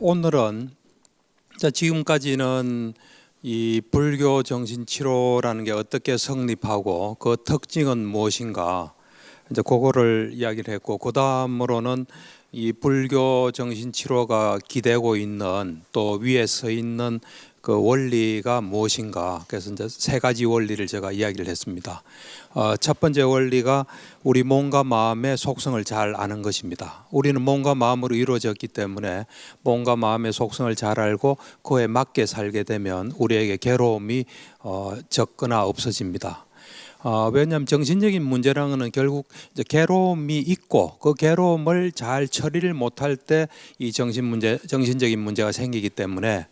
오늘은 지금까지는 이 불교 정신치료라는 게 어떻게 성립하고 그 특징은 무엇인가 이제 그거를 이야기를 했고, 그 다음으로는 이 불교 정신치료가 기대고 있는 또 위에 서 있는 그 원리가 무엇인가, 그래서 이제 세 가지 원리를 제가 이야기를 했습니다. 첫 번째 원리가 우리 몸과 마음의 속성을 잘 아는 것입니다. 우리는 몸과 마음으로 이루어졌기 때문에 몸과 마음의 속성을 잘 알고 그에 맞게 살게 되면 우리에게 괴로움이 적거나 없어집니다. 왜냐하면 정신적인 문제라는 것은 결국 이제 괴로움이 있고 그 괴로움을 잘 처리를 못할 때 이 정신적인 문제가 생기기 때문에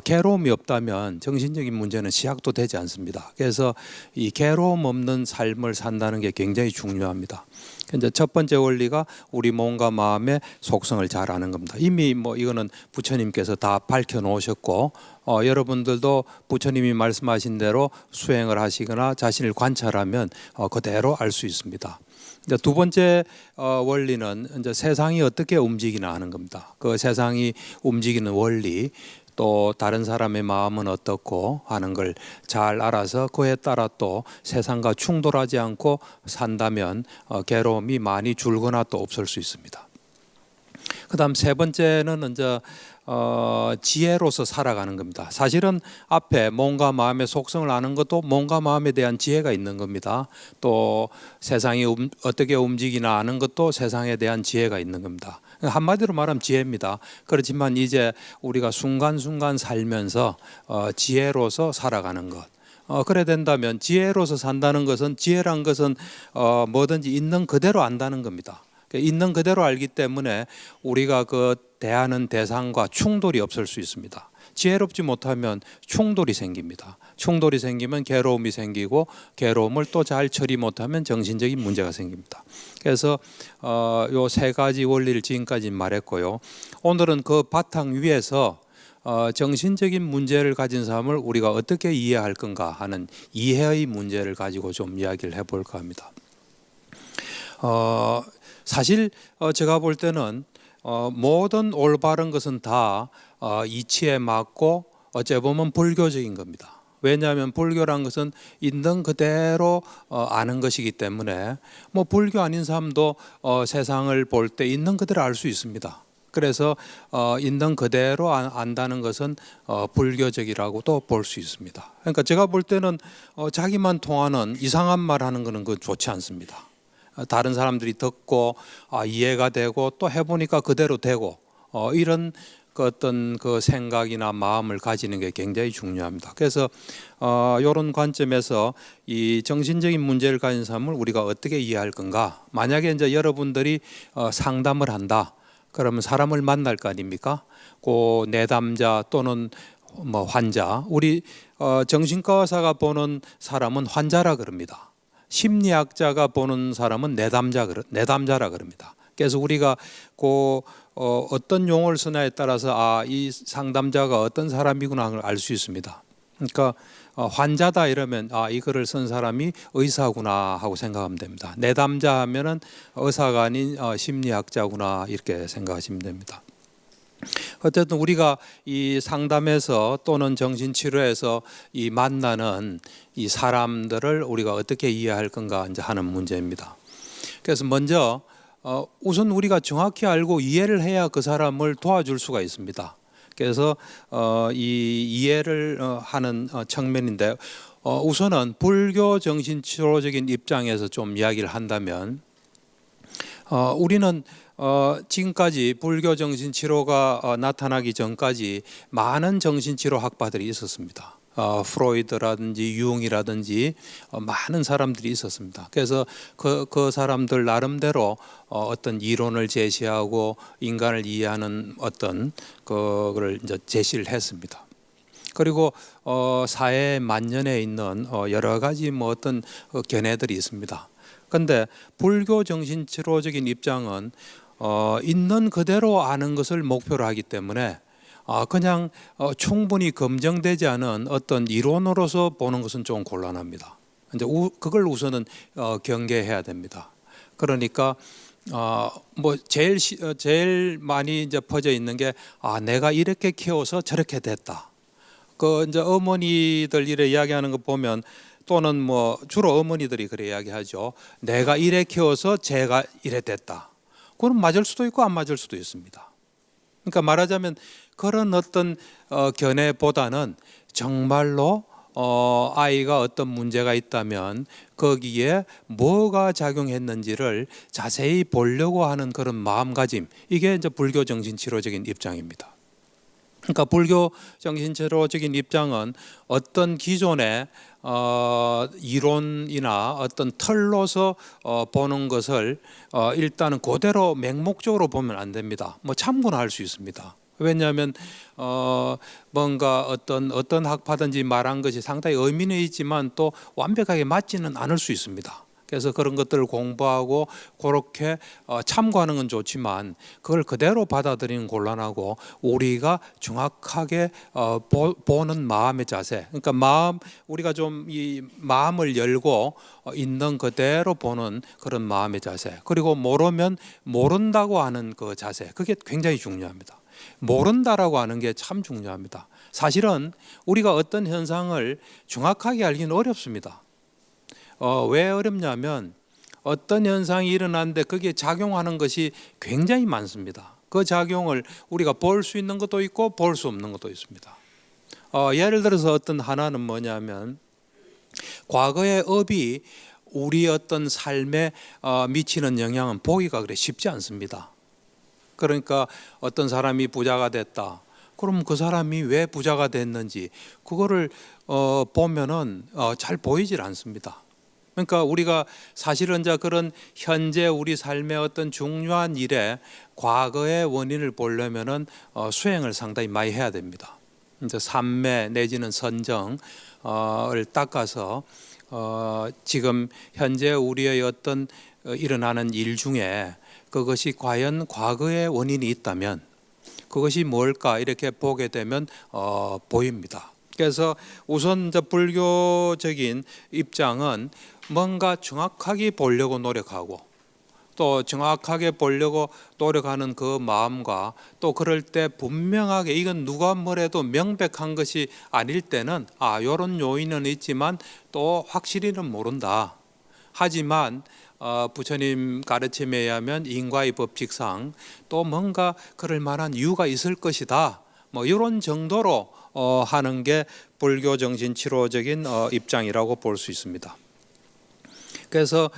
괴로움이 없다면 정신적인 문제는 시작도 되지 않습니다. 그래서 이 괴로움 없는 삶을 산다는 게 굉장히 중요합니다. 이제 첫 번째 원리가 우리 몸과 마음의 속성을 잘 아는 겁니다. 이미 이거는 부처님께서 다 밝혀 놓으셨고, 여러분들도 부처님이 말씀하신 대로 수행을 하시거나 자신을 관찰하면 그대로 알 수 있습니다. 이제 두 번째 원리는 이제 세상이 어떻게 움직이나 하는 겁니다. 그 세상이 움직이는 원리, 또 다른 사람의 마음은 어떻고 하는 걸 잘 알아서 그에 따라 또 세상과 충돌하지 않고 산다면 괴로움이 많이 줄거나 또 없을 수 있습니다. 그다음 세 번째는 이제 지혜로서 살아가는 겁니다. 사실은 앞에 몸과 마음의 속성을 아는 것도 몸과 마음에 대한 지혜가 있는 겁니다. 또 세상이 어떻게 움직이나 아는 것도 세상에 대한 지혜가 있는 겁니다. 한마디로 말하면 지혜입니다. 그렇지만 이제 우리가 순간순간 살면서 지혜로서 살아가는 것, 그래 된다면 지혜로서 산다는 것은, 지혜란 것은 뭐든지 있는 그대로 안다는 겁니다. 있는 그대로 알기 때문에 우리가 그 대하는 대상과 충돌이 없을 수 있습니다. 지혜롭지 못하면 충돌이 생깁니다. 충돌이 생기면 괴로움이 생기고, 괴로움을 또 잘 처리 못하면 정신적인 문제가 생깁니다. 그래서 요 세 가지 원리를 지금까지 말했고요. 오늘은 그 바탕 위에서 정신적인 문제를 가진 사람을 우리가 어떻게 이해할 건가 하는 이해의 문제를 가지고 좀 이야기를 해볼까 합니다. 사실 제가 볼 때는 모든 올바른 것은 다 이치에 맞고 어찌 보면 불교적인 겁니다. 왜냐하면 불교란 것은 있는 그대로 아는 것이기 때문에 불교 아닌 사람도 세상을 볼 때 있는 그대로 알 수 있습니다. 그래서 있는 그대로 안다는 것은 불교적이라고도 볼 수 있습니다. 그러니까 제가 볼 때는 자기만 통하는 이상한 말 하는 것은 그건 좋지 않습니다. 다른 사람들이 듣고 이해가 되고 또 해보니까 그대로 되고 이런 어떤 그 생각이나 마음을 가지는 게 굉장히 중요합니다. 그래서 이런 관점에서 이 정신적인 문제를 가진 사람을 우리가 어떻게 이해할 건가? 만약에 이제 여러분들이 상담을 한다, 그러면 사람을 만날 거 아닙니까? 그 내담자 또는 환자, 우리 정신과 의사가 보는 사람은 환자라 그럽니다. 심리학자가 보는 사람은 내담자라 그럽니다. 그래서 우리가 어떤 용어를 쓰냐에 따라서 이 상담자가 어떤 사람이구나 알 수 있습니다. 그러니까 환자다 이러면 이거를 쓴 사람이 의사구나 하고 생각하면 됩니다. 내담자 하면은 의사가 아닌 심리학자구나 이렇게 생각하시면 됩니다. 어쨌든 우리가 이 상담에서 또는 정신치료에서 이 만나는 이 사람들을 우리가 어떻게 이해할 건가 이제 하는 문제입니다. 그래서 먼저 우선 우리가 정확히 알고 이해를 해야 그 사람을 도와줄 수가 있습니다. 그래서 이 이해를 하는 측면인데, 우선은 불교 정신치료적인 입장에서 좀 이야기를 한다면, 우리는 지금까지 불교 정신치료가 나타나기 전까지 많은 정신치료 학파들이 있었습니다. 프로이드라든지 융이라든지 많은 사람들이 있었습니다. 그래서 그 사람들 나름대로 어떤 이론을 제시하고 인간을 이해하는 어떤 그걸 이제 제시를 했습니다. 그리고 사회 만연에 있는 여러 가지 어떤 견해들이 있습니다. 그런데 불교 정신치료적인 입장은 있는 그대로 아는 것을 목표로 하기 때문에 그냥 충분히 검증되지 않은 어떤 이론으로서 보는 것은 좀 곤란합니다. 이제 그걸 우선은 경계해야 됩니다. 그러니까 뭐 제일 많이 이제 퍼져 있는 게 내가 이렇게 키워서 저렇게 됐다. 그 이제 어머니들 이래 이야기하는 거 보면 또는 뭐 주로 어머니들이 그래 이야기하죠. 내가 이래 키워서 제가 이래 됐다. 그건 맞을 수도 있고 안 맞을 수도 있습니다. 그러니까 말하자면 그런 어떤 견해보다는 정말로 아이가 어떤 문제가 있다면 거기에 뭐가 작용했는지를 자세히 보려고 하는 그런 마음가짐, 이게 이제 불교 정신치료적인 입장입니다. 그러니까 불교 정신치료적인 입장은 어떤 기존의 이론이나 어떤 틀로서 보는 것을 일단은 그대로 맹목적으로 보면 안 됩니다. 뭐 참고는 할 수 있습니다. 왜냐하면 뭔가 어떤 학파든지 말한 것이 상당히 의미는 있지만 또 완벽하게 맞지는 않을 수 있습니다. 그래서 그런 것들을 공부하고 그렇게 참고하는 건 좋지만 그걸 그대로 받아들이는 곤란하고 우리가 정확하게 보는 마음의 자세, 그러니까 우리가 좀 이 마음을 열고 있는 그대로 보는 그런 마음의 자세, 그리고 모르면 모른다고 하는 그 자세, 그게 굉장히 중요합니다. 모른다라고 하는 게 참 중요합니다. 사실은 우리가 어떤 현상을 정확하게 알기는 어렵습니다. 왜 어렵냐면 어떤 현상이 일어나는데 거기에 작용하는 것이 굉장히 많습니다. 그 작용을 우리가 볼 수 있는 것도 있고 볼 수 없는 것도 있습니다. 예를 들어서 어떤 하나는 뭐냐면 과거의 업이 우리 어떤 삶에 미치는 영향은 보기가 그래 쉽지 않습니다. 그러니까 어떤 사람이 부자가 됐다. 그럼 그 사람이 왜 부자가 됐는지 그거를 보면은 잘 보이질 않습니다. 그러니까 우리가 사실은 이제 그런 현재 우리 삶의 어떤 중요한 일에 과거의 원인을 보려면은 수행을 상당히 많이 해야 됩니다. 이제 삼매 내지는 선정을 닦아서 지금 현재 우리의 어떤 일어나는 일 중에 그것이 과연 과거의 원인이 있다면 그것이 뭘까 이렇게 보게 되면 보입니다. 그래서 우선 이제 불교적인 입장은 뭔가 정확하게 보려고 노력하고 또 정확하게 보려고 노력하는 그 마음과 또 그럴 때 분명하게 이건 누가 뭐래도 명백한 것이 아닐 때는 이런 요인은 있지만 또 확실히는 모른다. 하지만 부처님 가르침에 의하면 인과의 법칙상 또 뭔가 그럴 만한 이유가 있을 것이다. 뭐 이런 정도로 하는 게 불교 정신치료적인 입장이라고 볼 수 있습니다. 그래서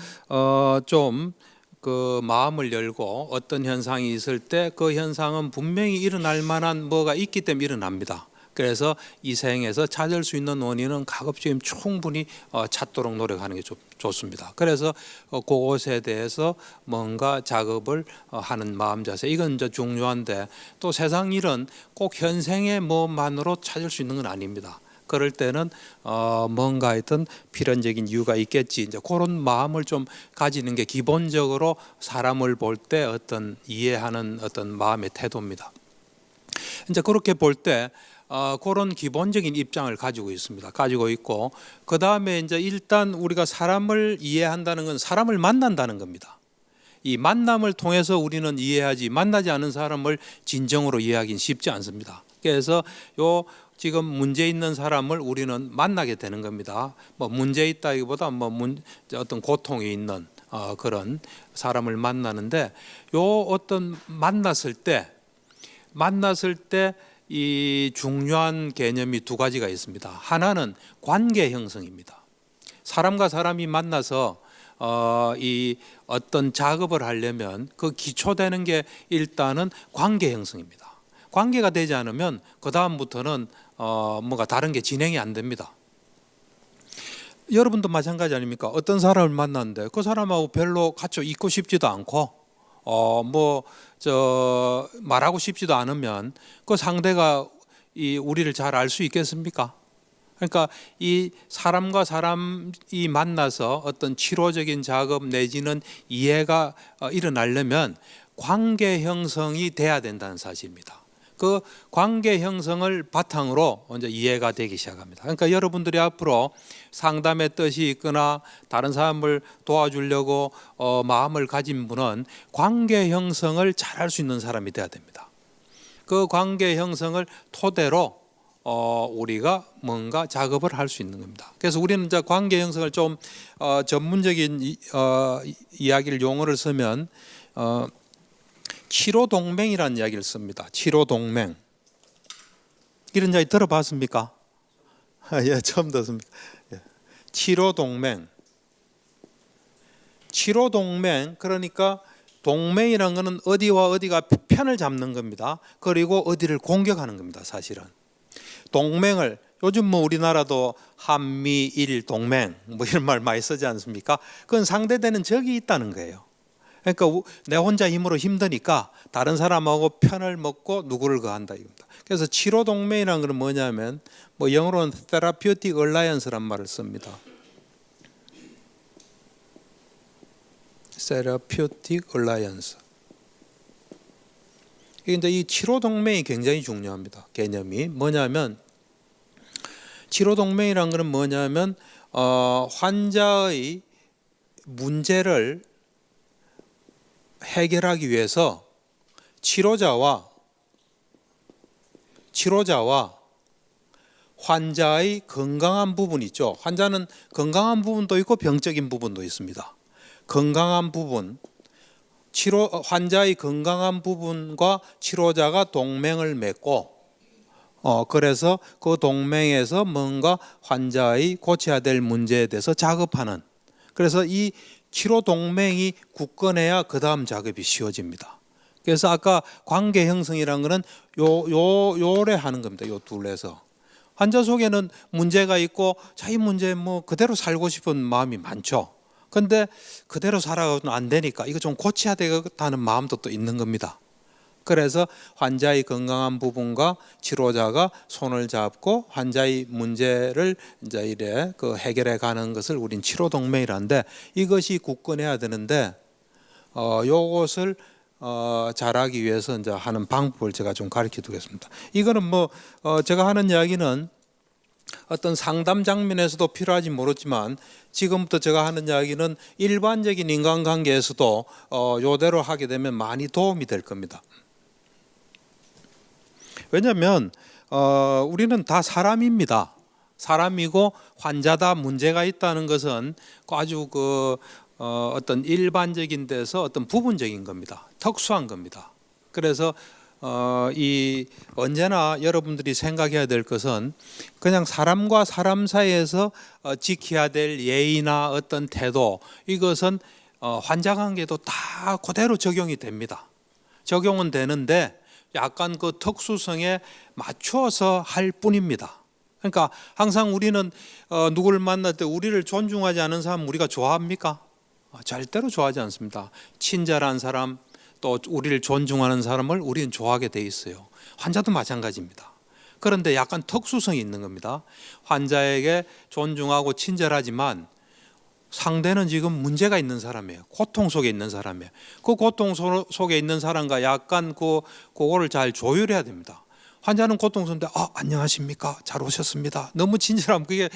좀 그 마음을 열고 어떤 현상이 있을 때 그 현상은 분명히 일어날 만한 뭐가 있기 때문에 일어납니다. 그래서 이 생에서 찾을 수 있는 원인은 가급적이면 충분히 찾도록 노력하는 게 좋습니다. 그래서 그것에 대해서 뭔가 작업을 하는 마음 자세, 이건 이제 중요한데 또 세상 일은 꼭 현생의 뭐만으로 찾을 수 있는 건 아닙니다. 그럴 때는 뭔가 하여튼 필연적인 이유가 있겠지. 이제 그런 마음을 좀 가지는 게 기본적으로 사람을 볼 때 어떤 이해하는 어떤 마음의 태도입니다. 이제 그렇게 볼 때 그런 기본적인 입장을 가지고 있습니다. 가지고 있고 그 다음에 이제 일단 우리가 사람을 이해한다는 건 사람을 만난다는 겁니다. 이 만남을 통해서 우리는 이해하지 만나지 않은 사람을 진정으로 이해하기는 쉽지 않습니다. 그래서 지금 문제 있는 사람을 우리는 만나게 되는 겁니다. 뭐 문제 있다기보다 어떤 고통이 있는 그런 사람을 만나는데 어떤 만났을 때 이 중요한 개념이 두 가지가 있습니다. 하나는 관계 형성입니다. 사람과 사람이 만나서 이 어떤 작업을 하려면 그 기초되는 게 일단은 관계 형성입니다. 관계가 되지 않으면 그 다음부터는 뭔가 다른 게 진행이 안 됩니다. 여러분도 마찬가지 아닙니까? 어떤 사람을 만났는데 그 사람하고 별로 같이 있고 싶지도 않고 말하고 싶지도 않으면 그 상대가 우리를 잘 알 수 있겠습니까? 그러니까 이 사람과 사람이 만나서 어떤 치료적인 작업 내지는 이해가 일어나려면 관계 형성이 돼야 된다는 사실입니다. 그 관계 형성을 바탕으로 이제 이해가 되기 시작합니다. 그러니까 여러분들이 앞으로 상담의 뜻이 있거나 다른 사람을 도와주려고 마음을 가진 분은 관계 형성을 잘할 수 있는 사람이 돼야 됩니다. 그 관계 형성을 토대로 우리가 뭔가 작업을 할 수 있는 겁니다. 그래서 우리는 이제 관계 형성을 좀 전문적인 이야기를 용어를 쓰면 치료 동맹이라는 이야기를 씁니다. 치료 동맹. 이런 이야기 들어봤습니까? 예, 처음 듣습니다. 예. 치료 동맹. 치료 동맹, 그러니까 동맹이란 것은 어디와 어디가 편을 잡는 겁니다. 그리고 어디를 공격하는 겁니다. 사실은 동맹을 요즘 뭐 우리나라도 한미일 동맹 뭐 이런 말 많이 쓰지 않습니까? 그건 상대되는 적이 있다는 거예요. 그러니까 내 혼자 힘으로 힘드니까 다른 사람하고 편을 먹고 누구를 거한다 이겁니다. 그래서 치료 동맹이라는 건 뭐냐면 뭐 영어로는 therapeutic alliance란 말을 씁니다. therapeutic alliance. 이제 이 치료 동맹이 굉장히 중요합니다. 개념이 뭐냐면 치료 동맹이라는 것은 뭐냐면 환자의 문제를 해결하기 위해서 치료자와 환자의 건강한 부분 있죠. 환자는 건강한 부분도 있고 병적인 부분도 있습니다. 건강한 부분, 환자의 건강한 부분과 치료자가 동맹을 맺고 그래서 그 동맹에서 뭔가 환자의 고쳐야 될 문제에 대해서 작업하는, 그래서 이 치료 동맹이 굳건해야 그 다음 작업이 쉬워집니다. 그래서 아까 관계 형성이라는 것은 요래 하는 겁니다. 요 둘에서 환자 속에는 문제가 있고 자기 문제 뭐 그대로 살고 싶은 마음이 많죠. 근데 그대로 살아가면 안 되니까 이거 좀 고쳐야 되겠다는 마음도 또 있는 겁니다. 그래서 환자의 건강한 부분과 치료자가 손을 잡고 환자의 문제를 이제 이래 그 해결해 가는 것을 우린 치료 동맹이라는데, 이것이 굳건해야 되는데 요것을 잘하기 위해서 이제 하는 방법을 제가 좀 가르쳐 두겠습니다. 이거는 뭐 제가 하는 이야기는 어떤 상담 장면에서도 필요할지 모르지만 지금부터 제가 하는 이야기는 일반적인 인간관계에서도 요대로 하게 되면 많이 도움이 될 겁니다. 왜냐하면 우리는 다 사람입니다. 사람이고 환자다, 문제가 있다는 것은 아주 어떤 일반적인 데서 어떤 부분적인 겁니다. 특수한 겁니다. 그래서 언제나 여러분들이 생각해야 될 것은 그냥 사람과 사람 사이에서 지켜야 될 예의나 어떤 태도, 이것은 환자 관계도 다 그대로 적용이 됩니다. 적용은 되는데 약간 그 특수성에 맞추어서 할 뿐입니다. 그러니까 항상 우리는 누구를 만날 때 우리를 존중하지 않은 사람 우리가 좋아합니까? 절대로 좋아하지 않습니다. 친절한 사람, 또 우리를 존중하는 사람을 우리는 좋아하게 돼 있어요. 환자도 마찬가지입니다. 그런데 약간 특수성이 있는 겁니다. 환자에게 존중하고 친절하지만 상대는 지금 문제가 있는 사람이에요. 고통 속에 있는 사람이에요. 그 고통 속에 있는 사람과 약간 그거를 잘 조율해야 됩니다. 환자는 고통 속인데 안녕하십니까? 잘 오셨습니다. 너무 친절하면 그게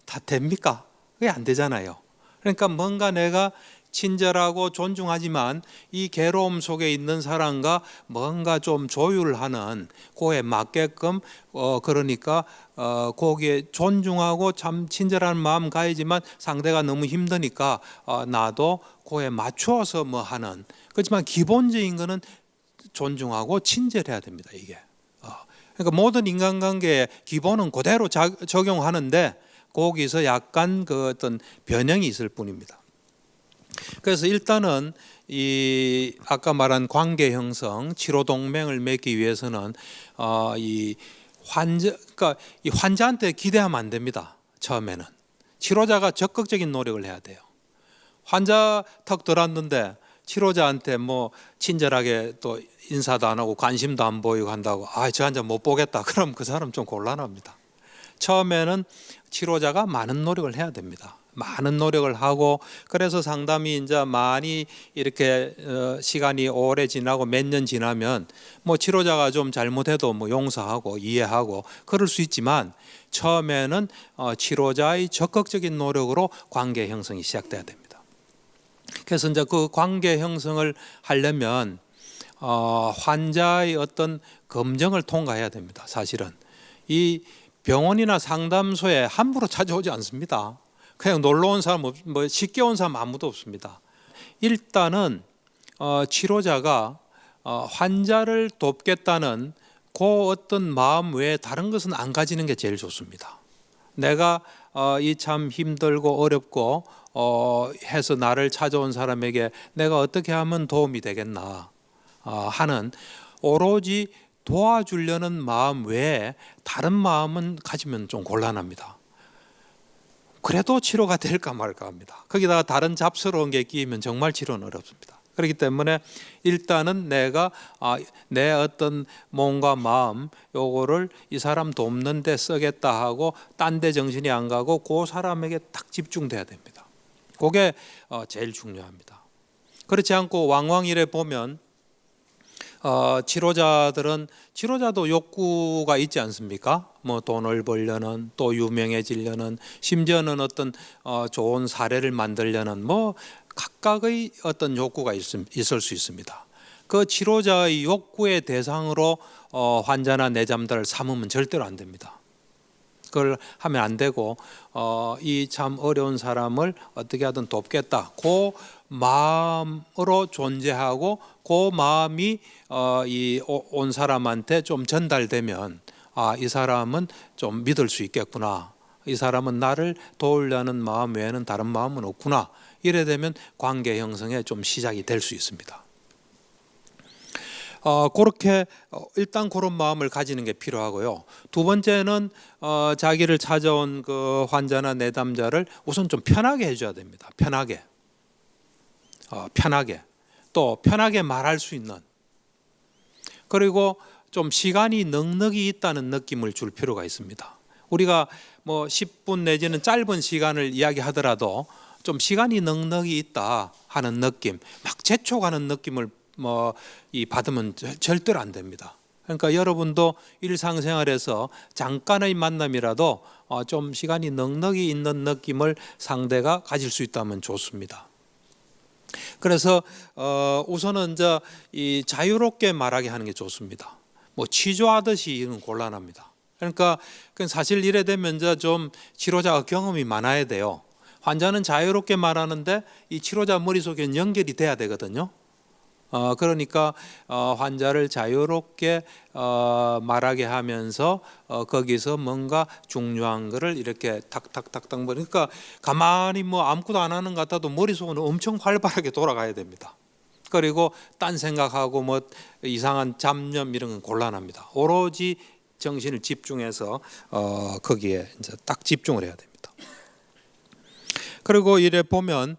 다 됩니까? 그게 안 되잖아요. 그러니까 뭔가 내가 친절하고 존중하지만 이 괴로움 속에 있는 사람과 뭔가 좀 조율하는 그에 맞게끔 그러니까 거기에 존중하고 참 친절한 마음 가지만 상대가 너무 힘드니까 나도 그에 맞추어서 뭐 하는, 그렇지만 기본적인 거는 존중하고 친절해야 됩니다. 이게 그러니까 모든 인간관계의 기본은 그대로 적용하는데 거기서 약간 그 어떤 변형이 있을 뿐입니다. 그래서 일단은 이 아까 말한 관계 형성, 치료 동맹을 맺기 위해서는 그러니까 이 환자한테 기대하면 안 됩니다. 처음에는 치료자가 적극적인 노력을 해야 돼요. 환자 턱 들었는데 치료자한테 뭐 친절하게 또 인사도 안 하고 관심도 안 보이고 한다고 저 환자 못 보겠다. 그럼 그 사람 좀 곤란합니다. 처음에는 치료자가 많은 노력을 해야 됩니다. 많은 노력을 하고, 그래서 상담이 이제 많이 이렇게 시간이 오래 지나고 몇 년 지나면 뭐 치료자가 좀 잘못해도 뭐 용서하고 이해하고 그럴 수 있지만, 처음에는 치료자의 적극적인 노력으로 관계 형성이 시작돼야 됩니다. 그래서 이제 그 관계 형성을 하려면 환자의 어떤 검증을 통과해야 됩니다. 사실은 이 병원이나 상담소에 함부로 찾아오지 않습니다. 그냥 놀러 온 사람, 뭐 쉽게 온 사람 아무도 없습니다. 일단은 치료자가 환자를 돕겠다는 그 어떤 마음 외에 다른 것은 안 가지는 게 제일 좋습니다. 내가 이 참 힘들고 어렵고 해서 나를 찾아온 사람에게 내가 어떻게 하면 도움이 되겠나 하는, 오로지 도와주려는 마음 외에 다른 마음은 가지면 좀 곤란합니다. 그래도 치료가 될까 말까 합니다. 거기다가 다른 잡스러운 게 끼면 정말 치료는 어렵습니다. 그렇기 때문에 일단은 내가 내 어떤 몸과 마음 요거를 이 사람 돕는 데 쓰겠다 하고 딴 데 정신이 안 가고 그 사람에게 딱 집중돼야 됩니다. 그게 제일 중요합니다. 그렇지 않고 왕왕이래 보면 치료자도 욕구가 있지 않습니까? 뭐 돈을 벌려는, 또 유명해지려는, 심지어는 어떤 좋은 사례를 만들려는 뭐 각각의 어떤 욕구가 있을 수 있습니다. 그 치료자의 욕구의 대상으로 환자나 내담자를 삼으면 절대로 안 됩니다. 그걸 하면 안 되고 이 참 어려운 사람을 어떻게 하든 돕겠다, 그 마음으로 존재하고 그 마음이 이 온 사람한테 좀 전달되면 이 사람은 좀 믿을 수 있겠구나, 이 사람은 나를 도우려는 마음 외에는 다른 마음은 없구나, 이래 되면 관계 형성에 좀 시작이 될 수 있습니다. 그렇게 일단 그런 마음을 가지는 게 필요하고요. 두 번째는 자기를 찾아온 그 환자나 내담자를 우선 좀 편하게 해줘야 됩니다. 편하게 또 편하게 말할 수 있는, 그리고 좀 시간이 넉넉히 있다는 느낌을 줄 필요가 있습니다. 우리가 뭐 10분 내지는 짧은 시간을 이야기하더라도 좀 시간이 넉넉히 있다 하는 느낌, 막 재촉하는 느낌을 받으면 절대로 안 됩니다. 그러니까 여러분도 일상생활에서 잠깐의 만남이라도 좀 시간이 넉넉히 있는 느낌을 상대가 가질 수 있다면 좋습니다. 그래서 우선은 이제 이 자유롭게 말하게 하는 게 좋습니다. 뭐 취조하듯이 이건 곤란합니다. 그러니까 사실 이래 되면 이제 좀 치료자가 경험이 많아야 돼요. 환자는 자유롭게 말하는데 이 치료자 머릿속에 연결이 돼야 되거든요. 그러니까 환자를 자유롭게 말하게 하면서 거기서 뭔가 중요한 거를 이렇게 탁탁탁탁, 그러니까 가만히 뭐 아무것도 안 하는 것 같아도 머릿속은 엄청 활발하게 돌아가야 됩니다. 그리고 딴 생각하고 뭐 이상한 잡념 이런 건 곤란합니다. 오로지 정신을 집중해서 거기에 이제 딱 집중을 해야 됩니다. 그리고 이래 보면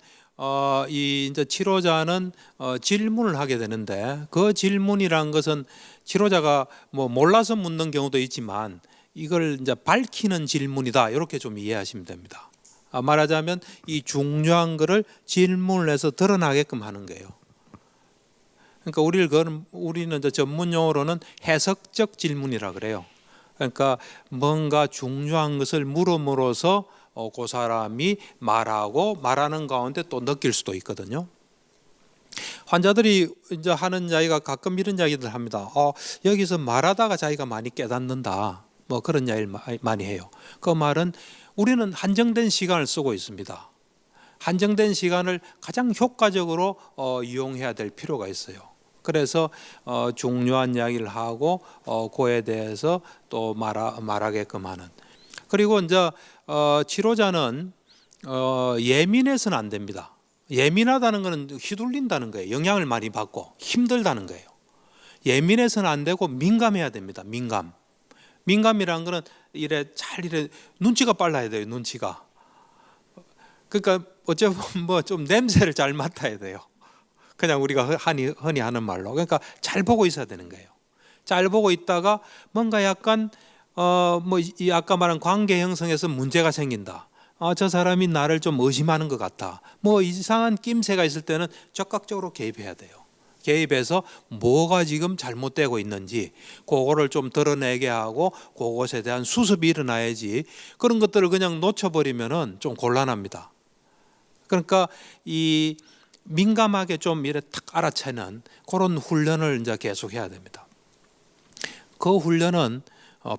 이 이제 치료자는 질문을 하게 되는데, 그 질문이란 것은 치료자가 뭐 몰라서 묻는 경우도 있지만 이걸 이제 밝히는 질문이다, 이렇게 좀 이해하시면 됩니다. 말하자면 이 중요한 거를 질문을 해서 드러나게끔 하는 거예요. 그러니까 우리는 이제 전문 용어로는 해석적 질문이라 그래요. 그러니까 뭔가 중요한 것을 물음으로써 그 사람이 말하는 가운데 또 느낄 수도 있거든요. 환자들이 이제 하는 이야기가 가끔 이런 이야기들 합니다. 여기서 말하다가 자기가 많이 깨닫는다, 뭐 그런 이야기를 많이 해요. 그 말은 우리는 한정된 시간을 쓰고 있습니다. 한정된 시간을 가장 효과적으로 이용해야 될 필요가 있어요. 그래서 중요한 이야기를 하고 그에 대해서 또 말하게끔 하는. 그리고 이제 치료자는 예민해서는 안 됩니다. 예민하다는 것은 휘둘린다는 거예요. 영향을 많이 받고 힘들다는 거예요. 예민해서는 안 되고 민감해야 됩니다. 민감이라는 것은 이래 눈치가 빨라야 돼요. 눈치가. 그러니까 어쩌면 뭐 좀 냄새를 잘 맡아야 돼요. 그냥 우리가 흔히 하는 말로. 그러니까 잘 보고 있어야 되는 거예요. 잘 보고 있다가 뭔가 약간 이 아까 말한 관계 형성에서 문제가 생긴다. 저 사람이 나를 좀 의심하는 것 같다. 뭐 이상한 낌새가 있을 때는 적극적으로 개입해야 돼요. 개입해서 뭐가 지금 잘못되고 있는지 그거를 좀 드러내게 하고 그것에 대한 수습이 일어나야지, 그런 것들을 그냥 놓쳐버리면은 좀 곤란합니다. 그러니까 이 민감하게 좀 이래 탁 알아채는 그런 훈련을 이제 계속 해야 됩니다. 그 훈련은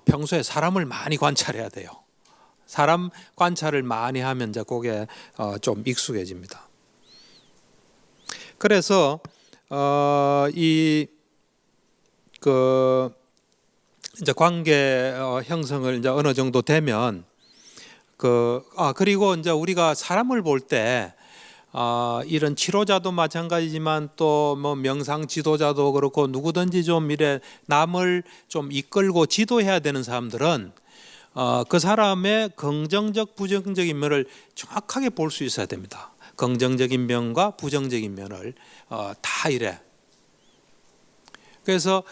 평소에 사람을 많이 관찰해야 돼요. 사람 관찰을 많이 하면 이제 그게 좀 익숙해집니다. 그래서 이제 관계 형성을 이제 어느 정도 되면 그리고 이제 우리가 사람을 볼 때 이런 치료자도 마찬가지지만 또 뭐 명상 지도자도 그렇고 누구든지 좀 이래 남을 좀 이끌고 지도해야 되는 사람들은 그 사람의 긍정적 부정적인 면을 정확하게 볼 수 있어야 됩니다. 긍정적인 면과 부정적인 면을 다 이래. 그래서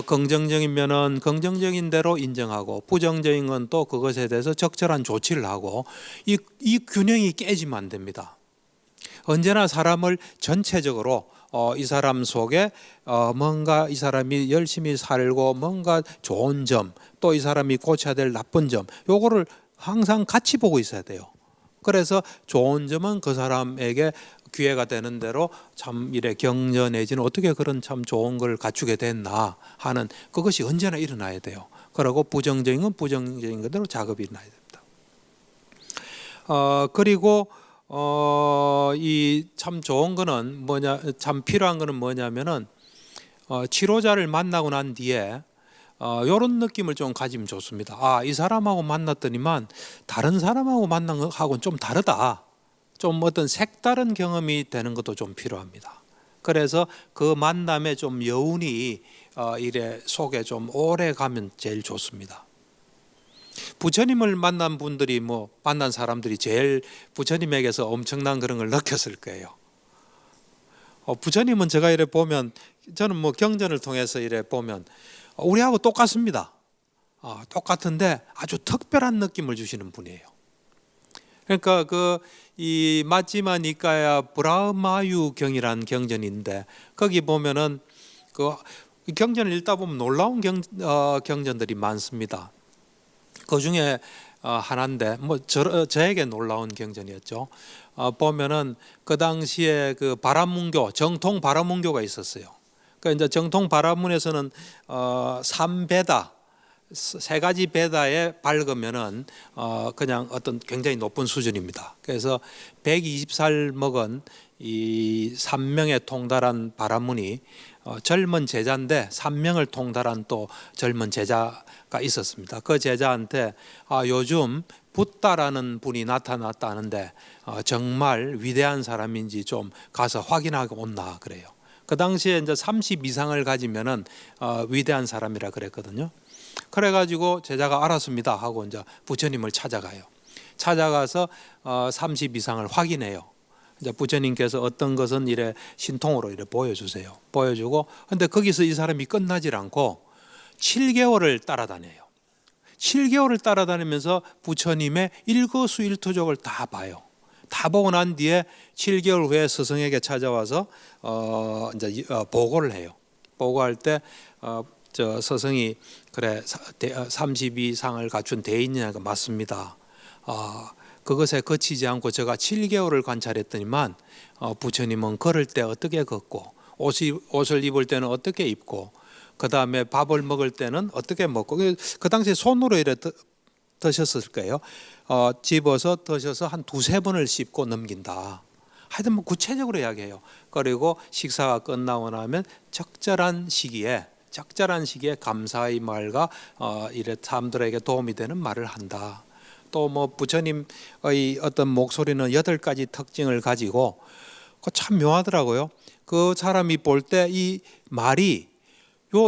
긍정적인 면은 긍정적인 대로 인정하고 부정적인 건 또 그것에 대해서 적절한 조치를 하고, 이 균형이 깨지면 안 됩니다. 언제나 사람을 전체적으로 이 사람 속에 뭔가 이 사람이 열심히 살고 뭔가 좋은 점, 또 이 사람이 고쳐야 될 나쁜 점, 요거를 항상 같이 보고 있어야 돼요. 그래서 좋은 점은 그 사람에게 기회가 되는 대로 참 이래 격려 내지는 어떻게 그런 참 좋은 걸 갖추게 됐나 하는 그것이 언제나 일어나야 돼요. 그리고 부정적인 건 부정적인 그대로 작업이 일어나야 됩니다. 그리고 이 참 좋은 거는 참 필요한 거는 뭐냐면은 치료자를 만나고 난 뒤에 이런 느낌을 좀 가지면 좋습니다. 이 사람하고 만났더니만 다른 사람하고 만난 거하고는 좀 다르다. 좀 어떤 색다른 경험이 되는 것도 좀 필요합니다. 그래서 그 만남에 좀 여운이 이래 속에 좀 오래 가면 제일 좋습니다. 부처님을 만난 분들이 만난 사람들이 제일 부처님에게서 엄청난 그런 걸 느꼈을 거예요. 부처님은 제가 이래 보면, 저는 경전을 통해서 이래 보면 우리하고 똑같습니다. 똑같은데 아주 특별한 느낌을 주시는 분이에요. 그러니까 이 마지마 니까야 브라마유 경이라는 경전인데, 거기 보면은 이 경전을 읽다 보면 놀라운 경전들이 많습니다. 그 중에 하나인데 저에게 놀라운 경전이었죠. 보면은 그 당시에 그 바라문교, 정통 바라문교가 있었어요. 그러니까 이제 정통 바라문에서는 3베다, 세 가지 베다에 밝으면은 그냥 어떤 굉장히 높은 수준입니다. 그래서 120살 먹은 이 3명에 통달한 바라문이 젊은 제자인데 3명을 통달한 또 젊은 제자가 있었습니다. 그 제자한테 요즘 붓다라는 분이 나타났다는데 정말 위대한 사람인지 좀 가서 확인하고 온나 그래요. 그 당시에 이제 30 이상을 가지면은 위대한 사람이라 그랬거든요. 그래가지고 제자가 알았습니다 하고 이제 부처님을 찾아가요. 찾아가서 30 이상을 확인해요. 이제 부처님께서 어떤 것은 이래 신통으로 이래 보여주세요. 보여주고, 근데 거기서 이 사람이 끝나질 않고 7개월을 따라다녀요. 7개월을 따라다니면서 부처님의 일거수일투족을 다 봐요. 다 보고 난 뒤에 7개월 후에 스승에게 찾아와서 이제 보고를 해요. 보고할 때 저 스승이 그래 32상을 갖춘 대인이냐가 맞습니다. 그것에 거치지 않고 제가 7개월을 관찰했더니만 부처님은 걸을 때 어떻게 걷고 옷을 입을 때는 어떻게 입고 그 다음에 밥을 먹을 때는 어떻게 먹고, 그 당시에 손으로 이래 드셨을 거예요. 집어서 드셔서 한 2-3번을 씹고 넘긴다. 하여튼 구체적으로 이야기해요. 그리고 식사가 끝나고 나면 적절한 시기에 감사의 말과 이래 사람들에게 도움이 되는 말을 한다. 또 부처님의 어떤 목소리는 8가지 특징을 가지고 참 묘하더라고요. 그 사람이 볼 때 이 말이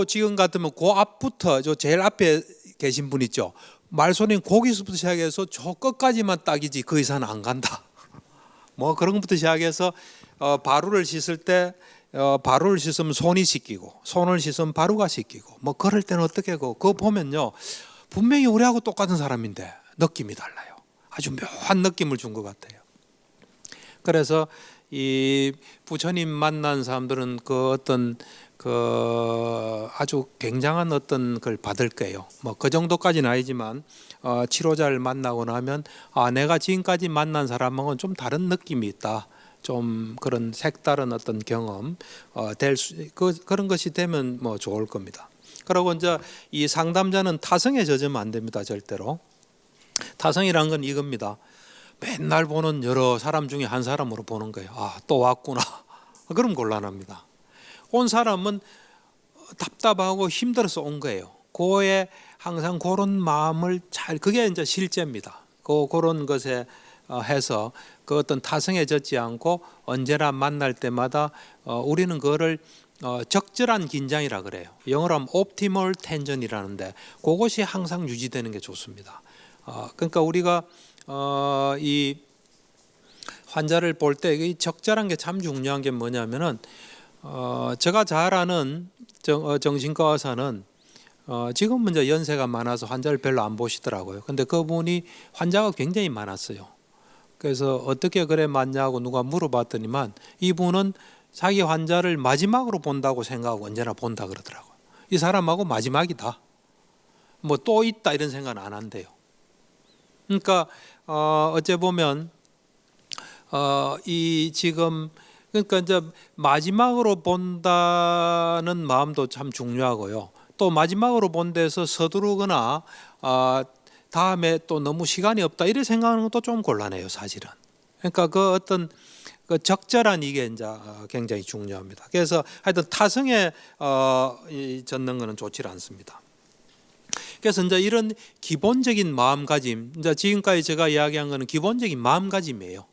지금 같으면 그 앞부터 제일 앞에 계신 분 있죠. 말소리는 거기서부터 시작해서 저 끝까지만 딱이지 그 이상은 안 간다. 그런 것부터 시작해서 바루를 씻을 때 바루를 씻으면 손이 씻기고 손을 씻으면 바루가 씻기고 그럴 때는 어떻게 그거 보면요 분명히 우리하고 똑같은 사람인데 느낌이 달라요. 아주 묘한 느낌을 준 것 같아요. 그래서 이 부처님 만난 사람들은 그 어떤 그 아주 굉장한 어떤 걸 받을 거예요. 뭐 그 정도까지는 아니지만 치료자를 만나고 나면 내가 지금까지 만난 사람하고는 좀 다른 느낌이 있다. 좀 그런 색다른 어떤 경험 그런 것이 되면 뭐 좋을 겁니다. 그리고 이제 이 상담자는 타성에 젖으면 안 됩니다. 절대로. 타성이란 건 이겁니다. 맨날 보는 여러 사람 중에 한 사람으로 보는 거예요. 또 왔구나. 그럼 곤란합니다. 온 사람은 답답하고 힘들어서 온 거예요. 그에 항상 그런 마음을 그게 이제 실제입니다. 그런 것에 해서 그 어떤 타성에 젖지 않고 언제나 만날 때마다 우리는 그거를 적절한 긴장이라 그래요. 영어로 하면 optimal tension이라는데 그것이 항상 유지되는 게 좋습니다. 그러니까 우리가 이 환자를 볼 때 적절한 게 참 중요한 게 뭐냐면은 제가 잘 아는 정신과 의사는 지금은 이제 연세가 많아서 환자를 별로 안 보시더라고요. 근데 그분이 환자가 굉장히 많았어요. 그래서 어떻게 그래 맞냐고 누가 물어봤더니만 이분은 자기 환자를 마지막으로 본다고 생각하고 언제나 본다 그러더라고요. 이 사람하고 마지막이다. 뭐 또 있다 이런 생각은 안 한대요. 그러니까 어째 보면 이 지금 그러니까 이제 마지막으로 본다는 마음도 참 중요하고요. 또 마지막으로 본 데서 서두르거나 다음에 또 너무 시간이 없다 이렇게 생각하는 것도 좀 곤란해요, 사실은. 그러니까 그 어떤 그 적절한 이게 이제 굉장히 중요합니다. 그래서 하여튼 타성에 젖는 것은 좋지 않습니다. 그래서 이제 이런 기본적인 마음가짐, 이제 지금까지 제가 이야기한 것은 기본적인 마음가짐이에요.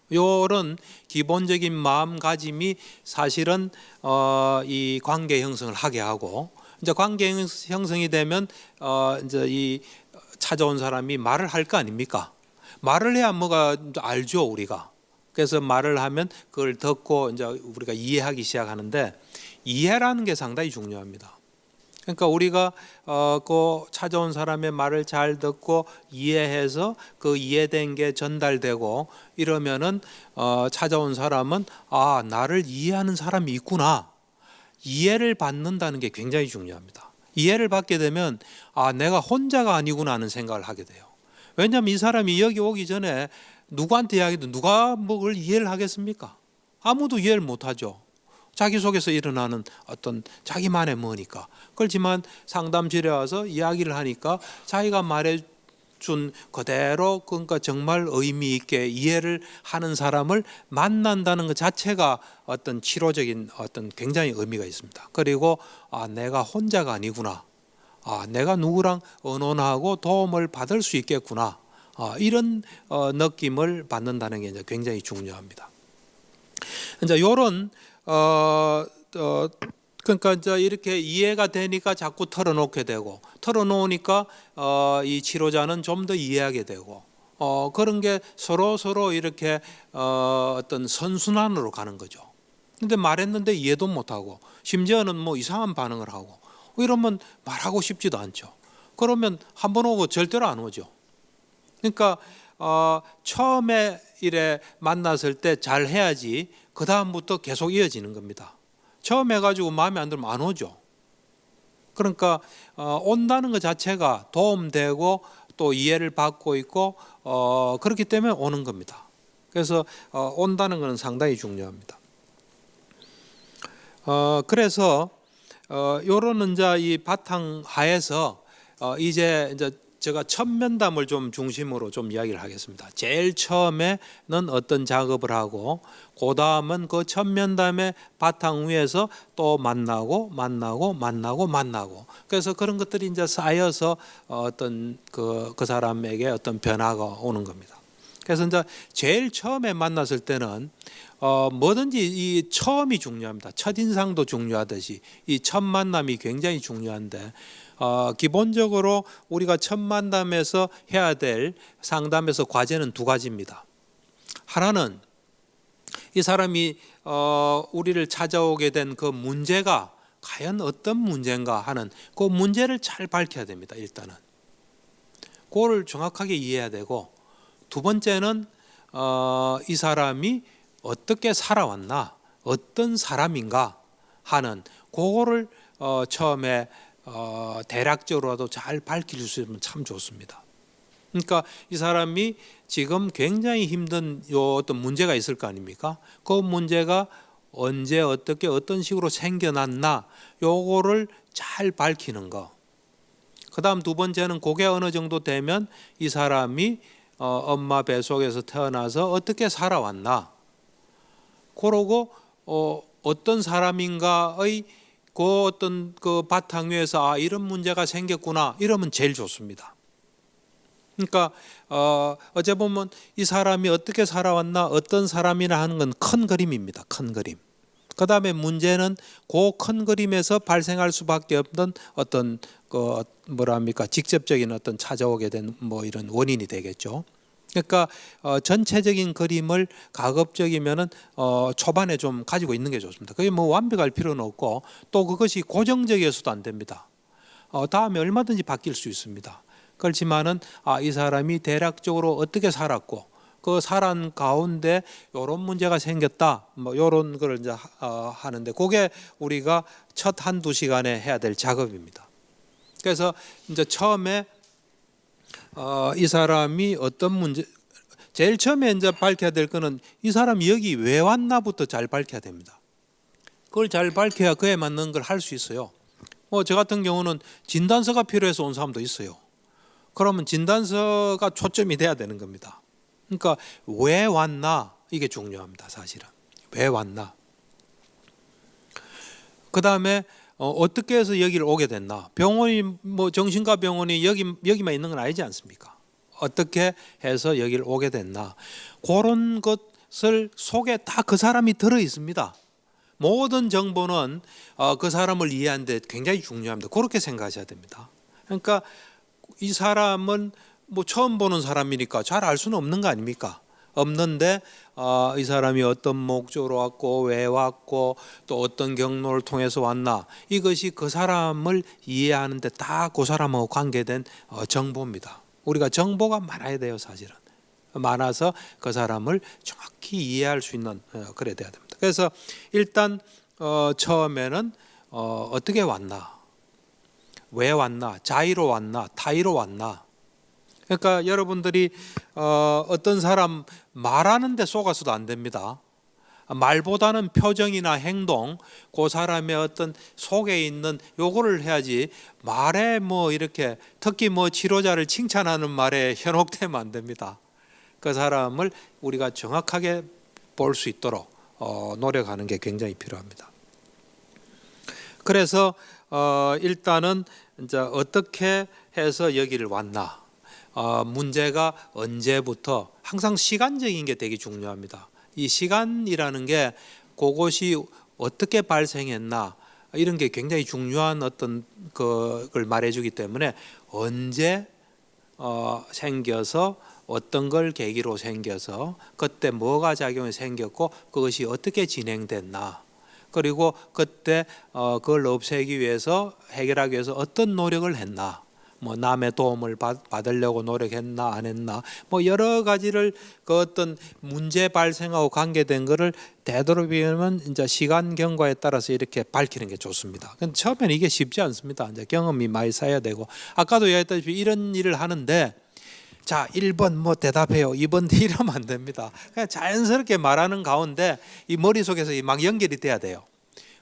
이런 기본적인 마음가짐이 사실은 이 관계 형성을 하게 하고 이제 관계 형성이 되면 이제 이 찾아온 사람이 말을 할 거 아닙니까? 말을 해야 뭐가 알죠 우리가. 그래서 말을 하면 그걸 듣고 이제 우리가 이해하기 시작하는데 이해라는 게 상당히 중요합니다. 그러니까 우리가 그 찾아온 사람의 말을 잘 듣고 이해해서 그 이해된 게 전달되고 이러면은 찾아온 사람은 나를 이해하는 사람이 있구나. 이해를 받는다는 게 굉장히 중요합니다. 이해를 받게 되면 내가 혼자가 아니구나 하는 생각을 하게 돼요. 왜냐하면 이 사람이 여기 오기 전에 누구한테 이야기도 누가 뭘 이해를 하겠습니까? 아무도 이해를 못하죠. 자기 속에서 일어나는 어떤 자기만의 뭐니까. 그렇지만 상담실에 와서 이야기를 하니까 자기가 말해준 그대로 그러니까 정말 의미 있게 이해를 하는 사람을 만난다는 것 자체가 어떤 치료적인 어떤 굉장히 의미가 있습니다. 그리고 내가 혼자가 아니구나. 내가 누구랑 의논하고 도움을 받을 수 있겠구나. 이런 느낌을 받는다는 게 이제 굉장히 중요합니다. 이제 이런 그러니까 이제 이렇게 이해가 되니까 자꾸 털어놓게 되고 털어놓으니까 이 치료자는 좀 더 이해하게 되고 그런 게 서로 이렇게 어떤 선순환으로 가는 거죠. 근데 말했는데 이해도 못하고 심지어는 뭐 이상한 반응을 하고 이러면 말하고 싶지도 않죠. 그러면 한 번 오고 절대로 안 오죠. 그러니까 처음에 이래 만났을 때 잘 해야지 그 다음부터 계속 이어지는 겁니다. 처음 해가지고 마음에 안 들면 안 오죠. 그러니까 온다는 것 자체가 도움되고 또 이해를 받고 있고 그렇기 때문에 오는 겁니다. 그래서 온다는 것은 상당히 중요합니다. 그래서 요런 이제 이 바탕 하에서 이제 제가 첫 면담을 좀 중심으로 좀 이야기를 하겠습니다. 제일 처음에는 어떤 작업을 하고 그 다음은 그 첫 면담의 바탕 위에서 또 만나고 그래서 그런 것들이 이제 쌓여서 어떤 그 사람에게 어떤 변화가 오는 겁니다. 그래서 이제 제일 처음에 만났을 때는 뭐든지 이 처음이 중요합니다. 첫인상도 중요하듯이 이 첫 만남이 굉장히 중요한데 기본적으로 우리가 첫 만남에서 해야 될 상담에서 과제는 두 가지입니다. 하나는 이 사람이 우리를 찾아오게 된 그 문제가 과연 어떤 문제인가 하는 그 문제를 잘 밝혀야 됩니다. 일단은 그걸 정확하게 이해해야 되고 두 번째는 이 사람이 어떻게 살아왔나, 어떤 사람인가 하는 그거를 처음에 대략적으로라도 잘 밝힐 수 있으면 참 좋습니다. 그러니까 이 사람이 지금 굉장히 힘든 어떤 문제가 있을 거 아닙니까? 그 문제가 언제 어떻게 어떤 식으로 생겨났나 요거를 잘 밝히는 거. 그 다음 두 번째는 그게 어느 정도 되면 이 사람이 엄마 뱃속에서 태어나서 어떻게 살아왔나, 그러고 어떤 사람인가의 그 어떤 그 바탕 위에서 이런 문제가 생겼구나 이러면 제일 좋습니다. 그러니까 어째 보면 이 사람이 어떻게 살아왔나, 어떤 사람이나 하는 건 큰 그림입니다. 큰 그림. 그 다음에 문제는 그 큰 그림에서 발생할 수밖에 없는 어떤 그 뭐랍니까, 직접적인 어떤 찾아오게 된 뭐 이런 원인이 되겠죠. 그러니까 전체적인 그림을 가급적이면은 초반에 좀 가지고 있는 게 좋습니다. 그게 뭐 완벽할 필요는 없고 또 그것이 고정적이어서도 안 됩니다. 다음에 얼마든지 바뀔 수 있습니다. 그렇지만은 이 사람이 대략적으로 어떻게 살았고 그 사람 가운데 이런 문제가 생겼다, 뭐 이런 걸 이제 하는데 그게 우리가 첫 한두 시간에 해야 될 작업입니다. 그래서 이제 처음에 이 사람이 어떤 문제, 제일 처음에 이제 밝혀야 될 거는 이 사람이 여기 왜 왔나부터 잘 밝혀야 됩니다. 그걸 잘 밝혀야 그에 맞는 걸 할 수 있어요. 저 같은 경우는 진단서가 필요해서 온 사람도 있어요. 그러면 진단서가 초점이 돼야 되는 겁니다. 그러니까 왜 왔나 이게 중요합니다. 사실은 왜 왔나. 그 다음에 어떻게 해서 여기를 오게 됐나. 병원이 뭐 정신과 병원이 여기만 있는 건 아니지 않습니까? 어떻게 해서 여기를 오게 됐나. 그런 것을 속에 다 그 사람이 들어 있습니다. 모든 정보는 그 사람을 이해하는데 굉장히 중요합니다. 그렇게 생각하셔야 됩니다. 그러니까 이 사람은 뭐 처음 보는 사람이니까 잘 알 수는 없는 거 아닙니까? 없는데 이 사람이 어떤 목적으로 왔고 왜 왔고 또 어떤 경로를 통해서 왔나, 이것이 그 사람을 이해하는데 다 그 사람하고 관계된 정보입니다. 우리가 정보가 많아야 돼요. 사실은 많아서 그 사람을 정확히 이해할 수 있는 그래야 돼야 됩니다. 그래서 일단 처음에는 어떻게 왔나, 왜 왔나, 자의로 왔나, 타의로 왔나. 그러니까 여러분들이 어떤 사람 말하는데 속아서도 안 됩니다. 말보다는 표정이나 행동, 그 사람의 어떤 속에 있는 요거를 해야지, 말에 뭐 이렇게 특히 뭐 치료자를 칭찬하는 말에 현혹되면 안 됩니다. 그 사람을 우리가 정확하게 볼 수 있도록 노력하는 게 굉장히 필요합니다. 그래서 일단은 이제 어떻게 해서 여기를 왔나, 문제가 언제부터, 항상 시간적인 게 되게 중요합니다. 이 시간이라는 게 그것이 어떻게 발생했나 이런 게 굉장히 중요한 어떤 그걸 말해주기 때문에 언제 생겨서 어떤 걸 계기로 생겨서 그때 뭐가 작용이 생겼고 그것이 어떻게 진행됐나, 그리고 그때 그걸 없애기 위해서, 해결하기 위해서 어떤 노력을 했나, 뭐 남의 도움을 받으려고 노력했나 안 했나, 뭐 여러 가지를 그 어떤 문제 발생하고 관계된 것을 되도록이면 이제 시간 경과에 따라서 이렇게 밝히는 게 좋습니다. 근데 처음에는 이게 쉽지 않습니다. 이제 경험이 많이 쌓여야 되고, 아까도 얘기했다시피 이런 일을 하는데 자 1번 뭐 대답해요, 2번 이러면 안 됩니다. 그냥 자연스럽게 말하는 가운데 이 머릿속에서 막 연결이 돼야 돼요.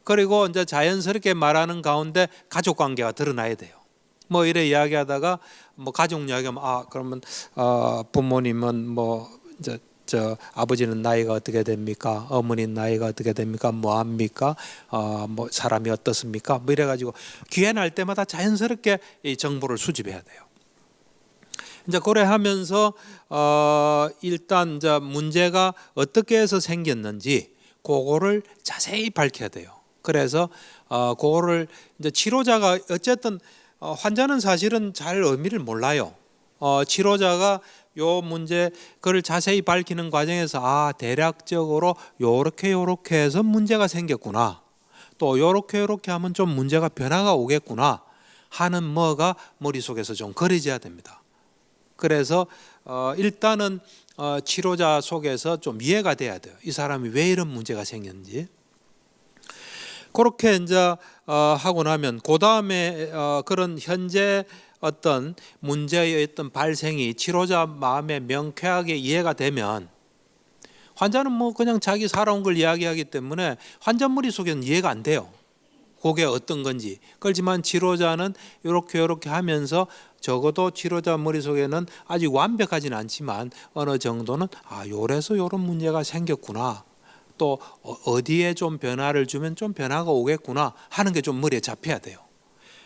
그리고 이제 자연스럽게 말하는 가운데 가족 관계가 드러나야 돼요. 뭐 이래 이야기하다가 뭐 가족 이야기하면 그러면 부모님은 뭐 이제 아버지는 나이가 어떻게 됩니까? 어머니는 나이가 어떻게 됩니까? 뭐 합니까? 뭐 사람이 어떻습니까? 뭐 이래 가지고 기회 날 때마다 자연스럽게 이 정보를 수집해야 돼요. 이제 그래 하면서 일단 이제 문제가 어떻게 해서 생겼는지 그거를 자세히 밝혀야 돼요. 그래서 그거를 이제 치료자가 어쨌든 환자는 사실은 잘 의미를 몰라요. 치료자가 요 문제 그걸 자세히 밝히는 과정에서 대략적으로 요렇게 해서 문제가 생겼구나, 또 요렇게 하면 좀 문제가 변화가 오겠구나 하는 뭐가 머릿속에서 좀 그려져야 됩니다. 그래서 일단은 치료자 속에서 좀 이해가 돼야 돼요. 이 사람이 왜 이런 문제가 생겼는지. 그렇게 이제 하고 나면 그 다음에 그런 현재 어떤 문제의 어떤 발생이 치료자 마음에 명쾌하게 이해가 되면 환자는 뭐 그냥 자기 살아온 걸 이야기하기 때문에 환자 머릿속에는 이해가 안 돼요. 그게 어떤 건지. 그렇지만 치료자는 이렇게 하면서 적어도 치료자 머릿속에는 아직 완벽하지는 않지만 어느 정도는 요래서 요런 문제가 생겼구나. 또 어디에 좀 변화를 주면 좀 변화가 오겠구나 하는 게 좀 머리에 잡혀야 돼요.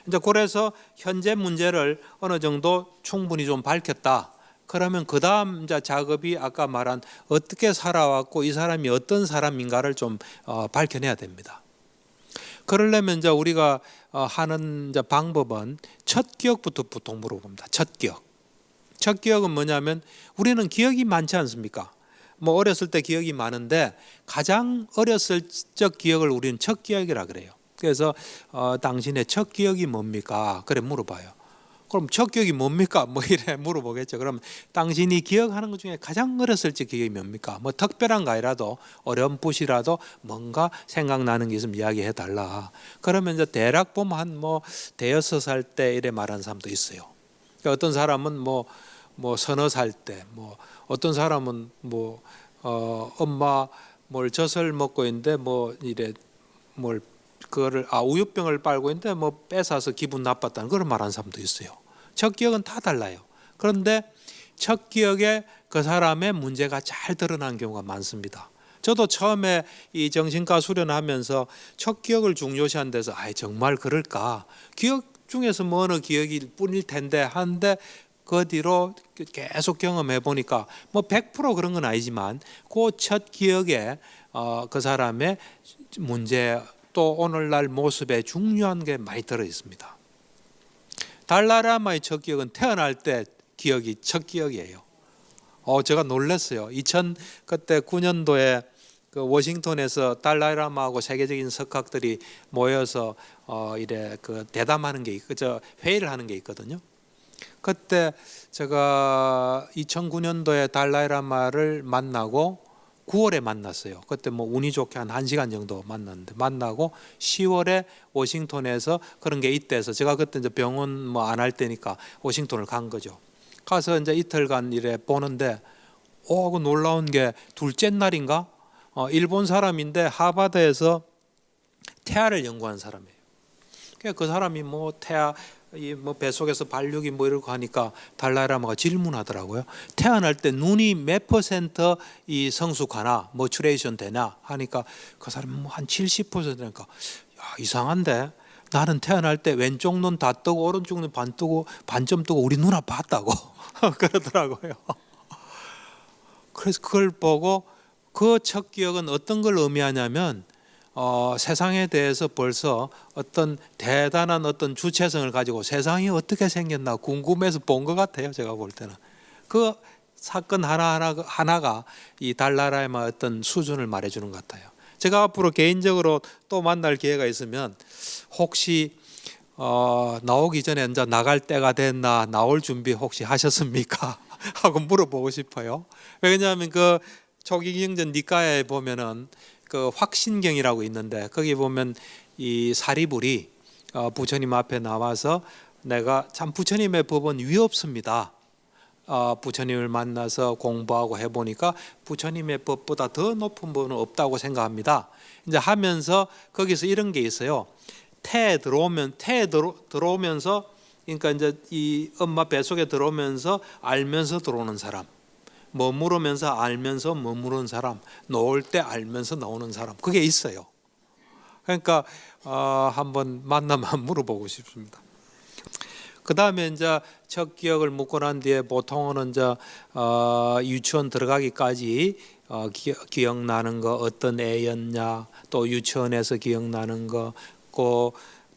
이제 그래서 현재 문제를 어느 정도 충분히 좀 밝혔다. 그러면 그 다음 작업이 아까 말한 어떻게 살아왔고 이 사람이 어떤 사람인가를 좀 밝혀내야 됩니다. 그러려면 이제 우리가 하는 이제 방법은 첫 기억부터 보통 물어봅니다. 첫 기억. 첫 기억은 뭐냐면 우리는 기억이 많지 않습니까? 뭐 어렸을 때 기억이 많은데 가장 어렸을 적 기억을 우리는 첫 기억이라 그래요. 그래서 당신의 첫 기억이 뭡니까? 그래 물어봐요. 그럼 첫 기억이 뭡니까? 뭐 이래 물어보겠죠. 그럼 당신이 기억하는 것 중에 가장 어렸을 적 기억이 뭡니까? 뭐 특별한 거 아니라도 어렴풋이라도 뭔가 생각나는 게 있으면 이야기해 달라. 그러면 이제 대략 보면 한 뭐 대여섯 살 때 이래 말하는 사람도 있어요. 그러니까 어떤 사람은 뭐 서너 살 때, 뭐 어떤 사람은 뭐 엄마 뭘 젖을 먹고 있는데 뭐 이래 뭘 그거를 우유병을 빨고 있는데 뭐 뺏어서 기분 나빴다는 그런 말하는 사람도 있어요. 첫 기억은 다 달라요. 그런데 첫 기억에 그 사람의 문제가 잘 드러난 경우가 많습니다. 저도 처음에 이 정신과 수련하면서 첫 기억을 중요시한 데서 정말 그럴까? 기억 중에서 뭐 어느 기억일 뿐일 텐데 하는데 그 뒤로 계속 경험해 보니까 뭐 100% 그런 건 아니지만 그 첫 기억에 그 사람의 문제 또 오늘날 모습에 중요한 게 많이 들어 있습니다. 달라라마의 첫 기억은 태어날 때 기억이 첫 기억이에요. 제가 놀랐어요. 그때 9년도에 그 워싱턴에서 달라라마하고 세계적인 석학들이 모여서 이래 그 대담하는 게 회의를 하는 게 있거든요. 그때 제가 2009년도에 달라이라마를 만나고 9월에 만났어요. 그때 뭐 운이 좋게 한 1시간 정도 만났는데 만나고 10월에 워싱턴에서 그런 게 있대서 제가 그때 이제 병원 뭐 안 할 때니까 워싱턴을 간 거죠. 가서 이제 이틀간 이래 보는데 그 놀라운 게 둘째 날인가 일본 사람인데 하버드에서 태아를 연구한 사람이에요. 그 사람이 뭐 태아 뭐 뱃속에서 발육이 뭐 이러고 하니까 달라이라마가 질문하더라고요. 태어날 때 눈이 몇 퍼센트 이 성숙하나 머추레이션 되나 하니까 그 사람이 뭐 한 70%니까 이상한데 나는 태어날 때 왼쪽 눈 다 뜨고 오른쪽 눈 반 뜨고 반점 뜨고 우리 누나 봤다고 그러더라고요. 그래서 그걸 보고 그 첫 기억은 어떤 걸 의미하냐면 세상에 대해서 벌써 어떤 대단한 어떤 주체성을 가지고 세상이 어떻게 생겼나 궁금해서 본 것 같아요. 제가 볼 때는 그 사건 하나가 이 달라라마의 어떤 수준을 말해주는 것 같아요. 제가 앞으로 개인적으로 또 만날 기회가 있으면 혹시 나오기 전에 이제 나갈 때가 됐나 나올 준비 혹시 하셨습니까? 하고 물어보고 싶어요. 왜냐하면 그 초기경전 니까에 보면은 그 확신경이라고 있는데 거기 보면 이 사리불이 부처님 앞에 나와서 내가 참 부처님의 법은 위없습니다. 부처님을 만나서 공부하고 해보니까 부처님의 법보다 더 높은 법은 없다고 생각합니다. 이제 하면서 거기서 이런 게 있어요. 태에 들어오면서 그러니까 이제 이 엄마 뱃속에 들어오면서 알면서 들어오는 사람. 머무르면서 알면서 머무르는 사람, 놓을 때 알면서 나오는 사람, 그게 있어요. 그러니까 한번 만나면 물어보고 싶습니다. 그 다음에 이제 첫 기억을 묻고 난 뒤에 보통은 이제 유치원 들어가기까지 기억나는 거 어떤 애였냐, 또 유치원에서 기억나는 거, 그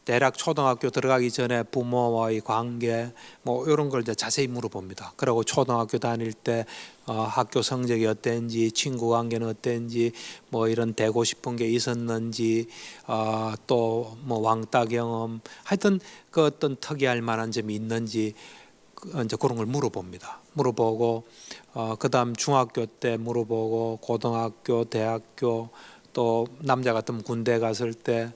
대략 초등학교 들어가기 전에 부모와의 관계 뭐 이런 걸 이제 자세히 물어봅니다. 그리고 초등학교 다닐 때 학교 성적이 어땠는지, 친구 관계는 어땠는지, 뭐 이런 되고 싶은 게 있었는지, 또 뭐 왕따 경험, 하여튼 그 어떤 특이할 만한 점이 있는지 이제 그런 걸 물어봅니다. 물어보고 그다음 중학교 때 물어보고 고등학교, 대학교 또 남자 같으면 군대 갔을 때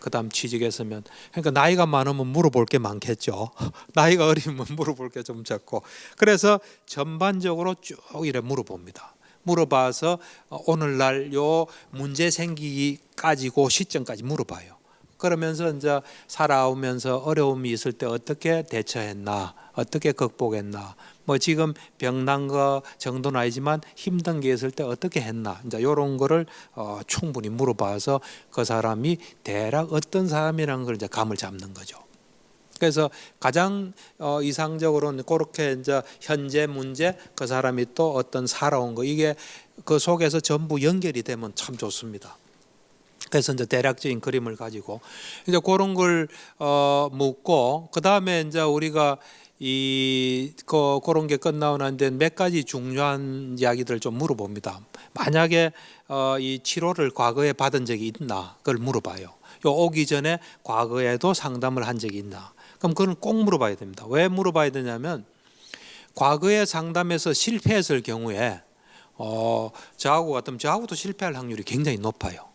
그다음 취직했으면 그러니까 나이가 많으면 물어볼 게 많겠죠. 나이가 어리면 물어볼 게 좀 적고 그래서 전반적으로 쭉 이래 물어봅니다. 물어봐서 오늘날 요 문제 생기기까지고 시점까지 물어봐요. 그러면서 이제 살아오면서 어려움이 있을 때 어떻게 대처했나, 어떻게 극복했나, 뭐 지금 병난 거 정도는 아니지만 힘든 게 있을 때 어떻게 했나, 이제 이런 거를 충분히 물어봐서 그 사람이 대략 어떤 사람이라는 걸 이제 감을 잡는 거죠. 그래서 가장 이상적으로는 그렇게 이제 현재 문제, 그 사람이 또 어떤 살아온 거 이게 그 속에서 전부 연결이 되면 참 좋습니다. 그래서 이제 대략적인 그림을 가지고 이제 그런 걸 묻고 그 다음에 이제 우리가 그런 게 끝나고 난 뒤에 몇 가지 중요한 이야기들을 좀 물어봅니다. 만약에 이 치료를 과거에 받은 적이 있나 그걸 물어봐요. 요 오기 전에 과거에도 상담을 한 적이 있나? 그럼 그건 꼭 물어봐야 됩니다. 왜 물어봐야 되냐면 과거에 상담에서 실패했을 경우에 저하고 같으면 저하고도 실패할 확률이 굉장히 높아요.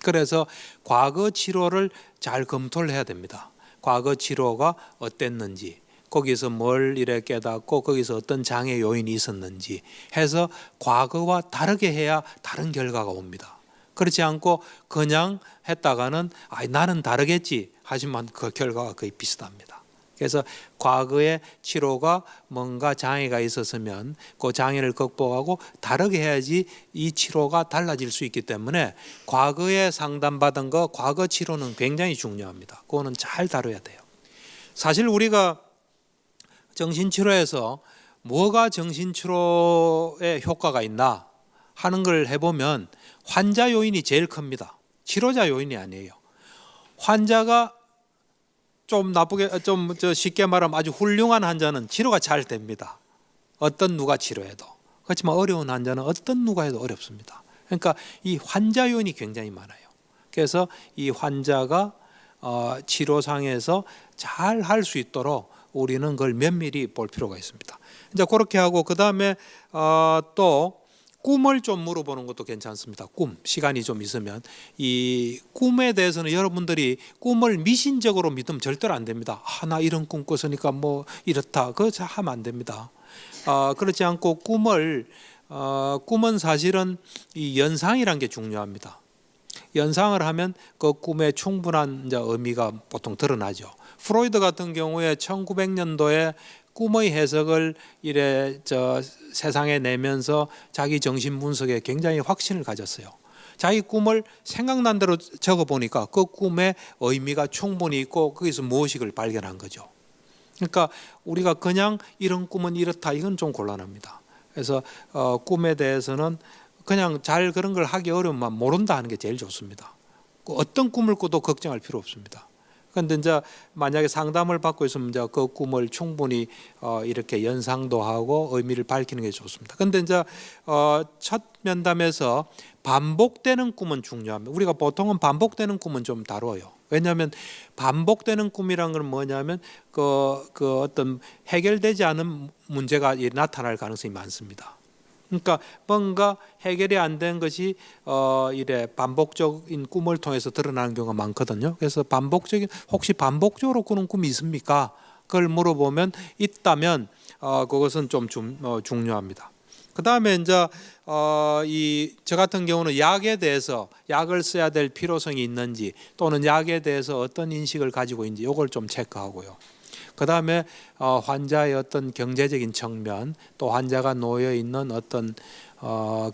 그래서 과거 치료를 잘 검토를 해야 됩니다. 과거 치료가 어땠는지, 거기서 뭘 이래 깨닫고 거기서 어떤 장애 요인이 있었는지 해서 과거와 다르게 해야 다른 결과가 옵니다. 그렇지 않고 그냥 했다가는 나는 다르겠지 하지만 그 결과가 거의 비슷합니다. 그래서 과거의 치료가 뭔가 장애가 있었으면 그 장애를 극복하고 다르게 해야지 이 치료가 달라질 수 있기 때문에 과거에 상담받은 거 과거 치료는 굉장히 중요합니다. 그거는 잘 다뤄야 돼요. 사실 우리가 정신치료에서 뭐가 정신치료에 효과가 있나 하는 걸 해보면 환자 요인이 제일 큽니다. 치료자 요인이 아니에요. 환자가 좀 나쁘게 쉽게 말하면 아주 훌륭한 환자는 치료가 잘 됩니다. 어떤 누가 치료해도. 그렇지만 어려운 환자는 어떤 누가 해도 어렵습니다. 그러니까 이 환자 요인이 굉장히 많아요. 그래서 이 환자가 치료상에서 잘 할 수 있도록 우리는 그걸 면밀히 볼 필요가 있습니다. 이제 그렇게 하고 그 다음에 또 꿈을 좀 물어보는 것도 괜찮습니다. 꿈, 시간이 좀 있으면 이 꿈에 대해서는 여러분들이 꿈을 미신적으로 믿으면 절대로 안 됩니다. 나 이런 꿈 꿨으니까 뭐 이렇다, 그거 하면 안 됩니다. 그렇지 않고 꿈은 사실은 이 연상이란 게 중요합니다. 연상을 하면 그 꿈에 충분한 이제 의미가 보통 드러나죠. 프로이드 같은 경우에 1900년도에 꿈의 해석을 세상에 내면서 자기 정신 분석에 굉장히 확신을 가졌어요. 자기 꿈을 생각난 대로 적어보니까 그 꿈의 의미가 충분히 있고 거기서 무엇이를 발견한 거죠. 그러니까 우리가 그냥 이런 꿈은 이렇다 이건 좀 곤란합니다. 그래서 꿈에 대해서는 그냥 잘 그런 걸 하기 어려우면 모른다 하는 게 제일 좋습니다. 어떤 꿈을 꿔도 걱정할 필요 없습니다. 그런데 이제 만약에 상담을 받고 있으면 이제 그 꿈을 충분히 이렇게 연상도 하고 의미를 밝히는 게 좋습니다. 그런데 이제 첫 면담에서 반복되는 꿈은 중요합니다. 우리가 보통은 반복되는 꿈은 좀 다뤄요. 왜냐하면 반복되는 꿈이란 건 뭐냐면 그 어떤 해결되지 않은 문제가 나타날 가능성이 많습니다. 그러니까 뭔가 해결이 안 된 것이 이래 반복적인 꿈을 통해서 드러나는 경우가 많거든요. 그래서 혹시 반복적으로 꾸는 꿈이 있습니까? 그걸 물어보면 있다면 그것은 좀 중요합니다. 그 다음에 이제 저 같은 경우는 약에 대해서 약을 써야 될 필요성이 있는지 또는 약에 대해서 어떤 인식을 가지고 있는지 이걸 좀 체크하고요. 그 다음에 환자의 어떤 경제적인 측면 또 환자가 놓여 있는 어떤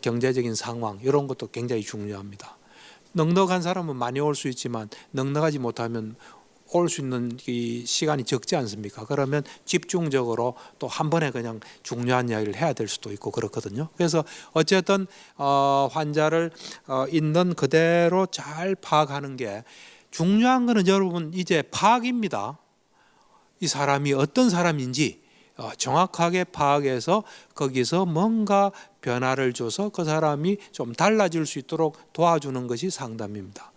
경제적인 상황 이런 것도 굉장히 중요합니다. 넉넉한 사람은 많이 올 수 있지만 넉넉하지 못하면 올 수 있는 이 시간이 적지 않습니까? 그러면 집중적으로 또 한 번에 그냥 중요한 이야기를 해야 될 수도 있고 그렇거든요. 그래서 어쨌든 환자를 있는 그대로 잘 파악하는 게 중요한 거는 여러분 이제 파악입니다. 이 사람이 어떤 사람인지 정확하게 파악해서 거기서 뭔가 변화를 줘서 그 사람이 좀 달라질 수 있도록 도와주는 것이 상담입니다.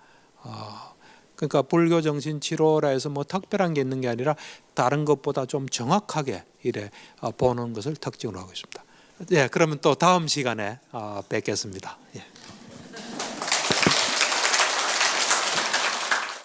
그러니까 불교 정신 치료라 해서 뭐 특별한 게 있는 게 아니라 다른 것보다 좀 정확하게 이래 보는 것을 특징으로 하고 있습니다. 예, 그러면 또 다음 시간에 뵙겠습니다. 예.